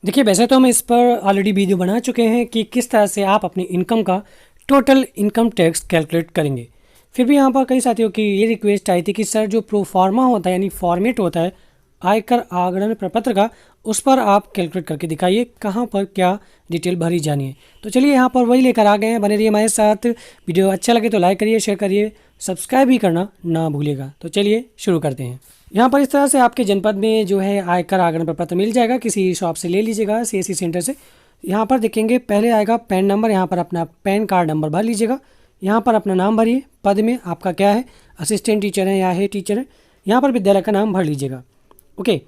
देखिए, वैसे तो हम इस पर ऑलरेडी वीडियो बना चुके हैं कि किस तरह से आप अपनी इनकम का टोटल इनकम टैक्स कैलकुलेट करेंगे। फिर भी यहाँ पर कई साथियों की ये रिक्वेस्ट आई थी कि सर जो प्रोफार्मा होता है यानी फॉर्मेट होता है आयकर आगरण प्रपत्र का, उस पर आप कैलकुलेट करके दिखाइए कहाँ पर क्या डिटेल भरी जानी है। तो चलिए यहाँ पर वही लेकर आ गए हैं, बने रहिए हमारे साथ। वीडियो अच्छा लगे तो लाइक करिए, शेयर करिए, सब्सक्राइब भी करना ना भूलिएगा। तो चलिए शुरू करते हैं। यहाँ पर इस तरह से आपके जनपद में जो है आयकर आगरण प्रपत्र मिल जाएगा, किसी शॉप से ले लीजिएगा, सीएससी सेंटर से। यहाँ पर देखेंगे पहले आएगा पैन नंबर, यहाँ पर अपना पैन कार्ड नंबर भर लीजिएगा। यहाँ पर अपना नाम भरिए, पद में आपका क्या है, असिस्टेंट टीचर है या हेड टीचर है। यहाँ पर विद्यालय का नाम भर लीजिएगा। ओके,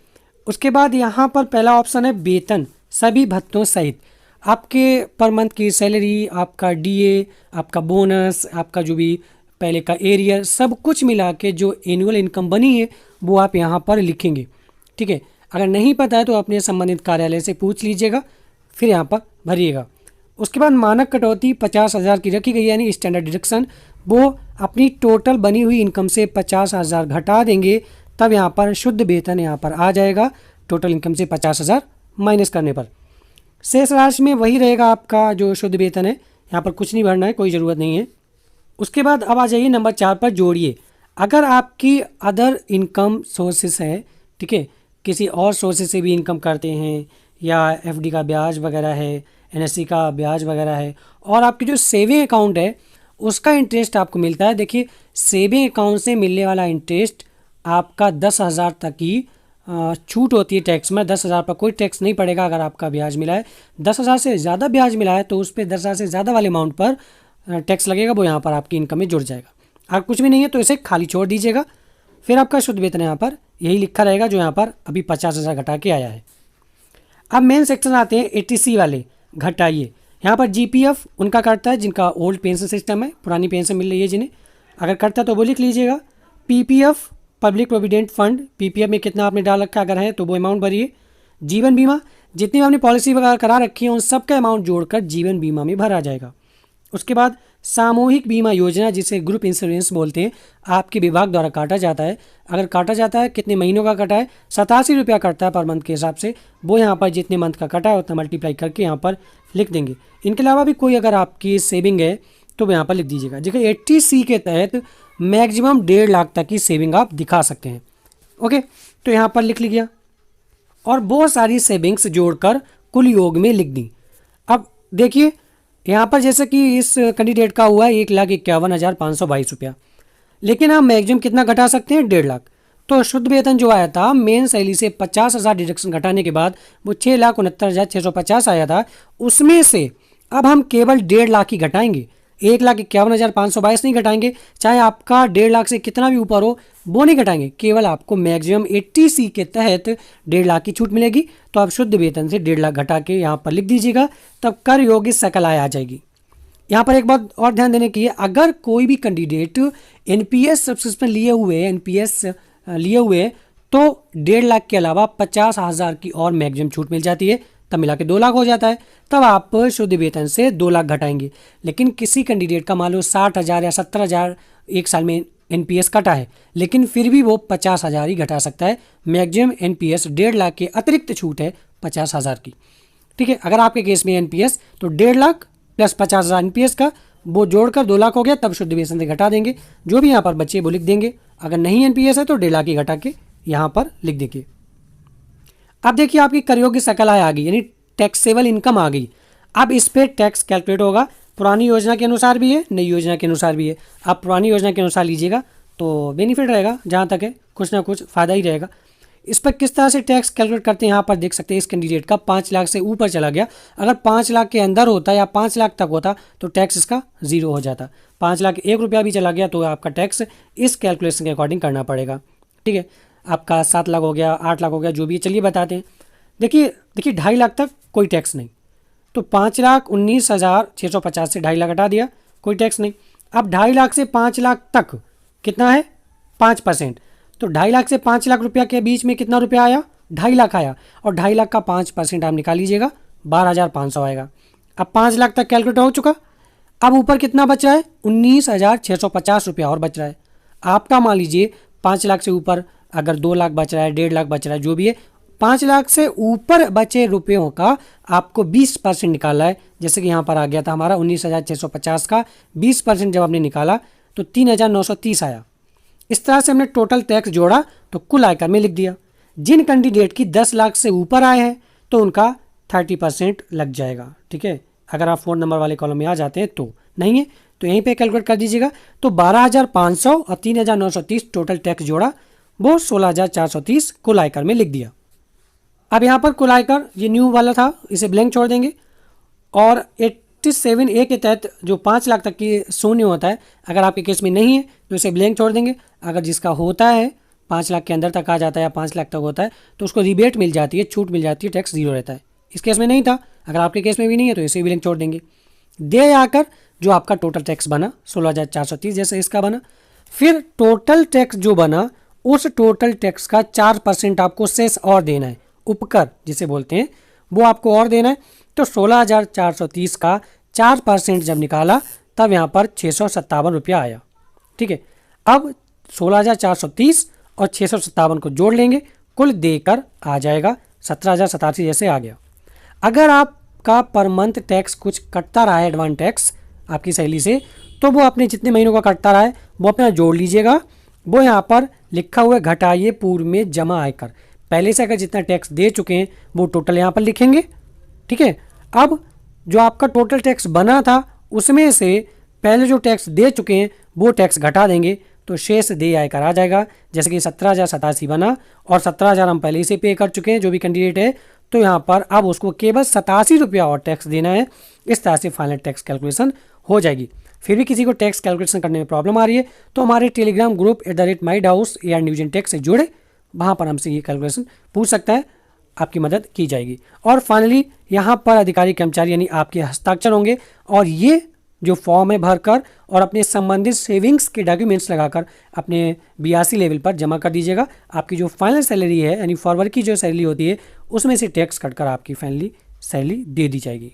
उसके बाद यहाँ पर पहला ऑप्शन है वेतन सभी भत्तों सहित। आपके पर मंथ की सैलरी, आपका डीए, आपका बोनस, आपका जो भी पहले का एरियर, सब कुछ मिला के जो एनुअल इनकम बनी है वो आप यहाँ पर लिखेंगे। ठीक है, अगर नहीं पता है तो अपने संबंधित कार्यालय से पूछ लीजिएगा, फिर यहाँ पर भरिएगा। उसके बाद मानक कटौती 50,000 की रखी गई, यानी स्टैंडर्ड डिडक्शन, वो अपनी टोटल बनी हुई इनकम से 50,000 घटा देंगे, तब यहाँ पर शुद्ध वेतन यहाँ पर आ जाएगा। टोटल इनकम से 50,000 माइनस करने पर शेष राशि में वही रहेगा आपका जो शुद्ध वेतन है। यहाँ पर कुछ नहीं भरना है, कोई ज़रूरत नहीं है। उसके बाद अब आ जाइए नंबर 4 पर, जोड़िए। अगर आपकी अदर इनकम सोर्सेस है, ठीक है, किसी और सोर्सेस से भी इनकम करते हैं, या एफडी का ब्याज वगैरह है, एनएससी का ब्याज वगैरह है, और आपकी जो सेविंग अकाउंट है उसका इंटरेस्ट आपको मिलता है। देखिए, सेविंग अकाउंट से मिलने वाला इंटरेस्ट आपका 10,000 तक की छूट होती है टैक्स में। 10,000 पर कोई टैक्स नहीं पड़ेगा अगर आपका ब्याज मिला है। 10,000 से ज़्यादा ब्याज मिला है तो उस पर 10,000 से ज़्यादा वाले अमाउंट पर टैक्स लगेगा, वो यहाँ पर आपकी इनकम में जुड़ जाएगा। अगर कुछ भी नहीं है तो इसे खाली छोड़ दीजिएगा। फिर आपका शुद्ध वेतन यहाँ पर यही लिखा रहेगा जो यहाँ पर अभी 50,000 घटा के आया है। अब मेन सेक्शन आते हैं एटीसी वाले, घटाइए। यहाँ पर जीपीएफ उनका कटता है जिनका ओल्ड पेंशन सिस्टम है, पुरानी पेंशन मिल रही है जिन्हें। अगर कटता है तो वो लिख लीजिएगा। PPF, public provident fund, PPF में कितना आपने डाल रखा अगर है तो वो अमाउंट भरिए। जीवन बीमा, जितनी आपने पॉलिसी वगैरह करा रखी है उन सब का अमाउंट जोड़कर जीवन बीमा में भरा जाएगा। उसके बाद सामूहिक बीमा योजना, जिसे ग्रुप इंश्योरेंस बोलते हैं, आपके विभाग द्वारा काटा जाता है। अगर काटा जाता है, कितने महीनों का कटा है, 87 रुपया कटता है पर मंथ के हिसाब से। वो यहाँ पर जितने मंथ का कटा है उतना मल्टीप्लाई करके यहाँ पर लिख देंगे। इनके अलावा भी कोई अगर आपकी सेविंग है तो वो यहाँ पर लिख दीजिएगा। देखिए 80C के तहत मैक्सिमम 1.5 लाख तक की सेविंग आप दिखा सकते हैं। ओके, तो यहाँ पर लिख लिया और बहुत सारी सेविंग्स जोड़कर कुल योग में लिख दी। अब देखिए यहाँ पर जैसे कि इस कैंडिडेट का हुआ है 1,51,522 रुपया, लेकिन हम मैक्सिमम कितना घटा सकते हैं, 1.5 लाख। तो शुद्ध वेतन जो आया था मेन सैलरी से 50,000 डिडक्शन घटाने के बाद वो 6,69,650 आया था। उसमें से अब हम केवल 1.5 लाख ही घटाएंगे, 1,51,522 नहीं घटाएंगे। चाहे आपका 1.5 लाख से कितना भी ऊपर हो वो नहीं घटाएंगे, केवल आपको मैक्सिमम 80C के तहत 1.5 लाख की छूट मिलेगी। तो आप शुद्ध वेतन से 1.5 लाख घटा के यहाँ पर लिख दीजिएगा, तब कर योग्य सकल आय आ जाएगी। यहाँ पर एक बात और ध्यान देने की है, अगर कोई भी कैंडिडेट एनपीएस सब्सक्रिप्शन लिए हुए तो 1.5 लाख के अलावा 50,000 की और मैक्सिमम छूट मिल जाती है, तब मिला के 2 लाख हो जाता है। तब आप शुद्ध वेतन से 2 लाख घटाएंगे। लेकिन किसी कैंडिडेट का मान लो 60,000 या 70,000 एक साल में एनपीएस कटा है, लेकिन फिर भी वो 50,000 ही घटा सकता है। मैक्सिमम एनपीएस 1.5 लाख के अतिरिक्त छूट है 50,000 की। ठीक है, अगर आपके केस में एनपीएस तो 1.5 लाख प्लस 50,000 एनपीएस का वो जोड़कर 2 लाख हो गया, तब शुद्ध वेतन से घटा देंगे। जो भी यहाँ पर बचे वो लिख देंगे। अगर नहीं एनपीएस है तो 1.5 लाख ही घटा के यहाँ पर लिख देंगे। अब देखिए आपकी कर योग्य सकल आय आ गई, यानी टैक्सेबल इनकम आ गई। अब इस पर टैक्स कैलकुलेट होगा, पुरानी योजना के अनुसार भी है, नई योजना के अनुसार भी है। आप पुरानी योजना के अनुसार लीजिएगा तो बेनिफिट रहेगा, जहाँ तक है कुछ ना कुछ फ़ायदा ही रहेगा। इस पर किस तरह से टैक्स कैलकुलेट करते हैं यहाँ पर देख सकते हैं। इस कैंडिडेट का 5 लाख से ऊपर चला गया, अगर 5 लाख के अंदर होता या 5 लाख तक होता तो टैक्स इसका 0 हो जाता। 5 लाख 1 रुपया भी चला गया तो आपका टैक्स इस कैलकुलेशन के अकॉर्डिंग करना पड़ेगा। ठीक है, आपका 7 लाख हो गया, 8 लाख हो गया, जो भी है चलिए बताते हैं। देखिए 2.5 लाख तक कोई टैक्स नहीं, तो 5,19,650 से 2.5 लाख हटा दिया, कोई टैक्स नहीं। अब 2.5 लाख से 5 लाख तक कितना है, 5%। तो 2.5 लाख से 5 लाख रुपया के बीच में कितना रुपया आया, 2.5 लाख आया, और 2.5 लाख का 5% आप निकाल लीजिएगा, 12,500 आएगा। अब 5 लाख तक कैलकुलेट हो चुका। अब ऊपर कितना बच रहा है, 19,650 रुपया और बच रहा है आपका। मान लीजिए 5 लाख से ऊपर अगर 2 लाख बच रहा है, 1.5 लाख बच रहा है, जो भी है, 5 लाख से ऊपर बचे रुपयों का आपको 20% निकाला है। जैसे कि यहाँ पर आ गया था हमारा 19,650 का 20% जब आपने निकाला तो 3,930 आया। इस तरह से हमने टोटल टैक्स जोड़ा तो कुल आयकर में लिख दिया। जिन कैंडिडेट की 10 लाख से ऊपर आए हैं तो उनका 30% लग जाएगा। ठीक है, अगर आप 4 नंबर वाले कॉलम में आ जाते हैं तो, नहीं है तो यहीं पे कैलकुलेट कर दीजिएगा। तो 12,500 और 3,930 टोटल टैक्स जोड़ा, वो 16,430 कुल आयकर में लिख दिया। अब यहाँ पर कुल आयकर ये न्यू वाला था, इसे ब्लैंक छोड़ देंगे। और 87A के तहत जो 5 लाख तक की शून्य होता है, अगर आपके केस में नहीं है तो इसे ब्लैंक छोड़ देंगे। अगर जिसका होता है 5 लाख के अंदर तक आ जाता है या 5 लाख तक होता है तो उसको रिबेट मिल जाती है, छूट मिल जाती है, टैक्स जीरो रहता है। इस केस में नहीं था, अगर आपके केस में भी नहीं है तो इसे भी ब्लैंक छोड़ देंगे। दे आकर जो आपका टोटल टैक्स बना 16,430 जैसे इसका बना, फिर टोटल टैक्स जो बना उस टोटल टैक्स का 4% आपको सेस और देना है, उपकर जिसे बोलते हैं, वो आपको और देना है। तो 16,430 का 4% जब निकाला तब यहाँ पर 657 रुपया आया। ठीक है, अब 16,430 और 657 को जोड़ लेंगे, कुल देकर आ जाएगा 17,087 जैसे आ गया। अगर आपका पर मंथ टैक्स कुछ कटता रहा है, एडवांस टैक्स आपकी सैलरी से, तो वो अपने जितने महीनों का कटता रहा है वो अपना जोड़ लीजिएगा। वो यहाँ पर लिखा हुआ है घटाइए पूर्व में जमा आयकर। पहले से अगर जितना टैक्स दे चुके हैं वो टोटल यहाँ पर लिखेंगे। ठीक है, अब जो आपका टोटल टैक्स बना था उसमें से पहले जो टैक्स दे चुके हैं वो टैक्स घटा देंगे तो शेष देय आयकर आ जाएगा। जैसे कि 17,087 बना और 17,000 हम पहले से पे कर चुके हैं जो भी कैंडिडेट है, तो यहाँ पर अब उसको केवल 87 रुपया और टैक्स देना है। इस तरह से फाइनल टैक्स कैलकुलेशन हो जाएगी। फिर भी किसी को टैक्स कैलकुलेशन करने में प्रॉब्लम आ रही है तो हमारे Telegram group @mydaus AR news and tax से जुड़े, वहाँ पर हमसे ये कैलकुलेशन पूछ सकता है, आपकी मदद की जाएगी। और फाइनली यहाँ पर अधिकारी कर्मचारी यानी आपके हस्ताक्षर होंगे और ये जो फॉर्म है भरकर और अपने संबंधित सेविंग्स के डॉक्यूमेंट्स लगाकर अपने 82 लेवल पर जमा कर दीजिएगा। आपकी जो फाइनल सैलरी है यानी फॉरवर्ड की जो सैलरी होती है उसमें से टैक्स कटकर आपकी फाइनली सैलरी दे दी जाएगी।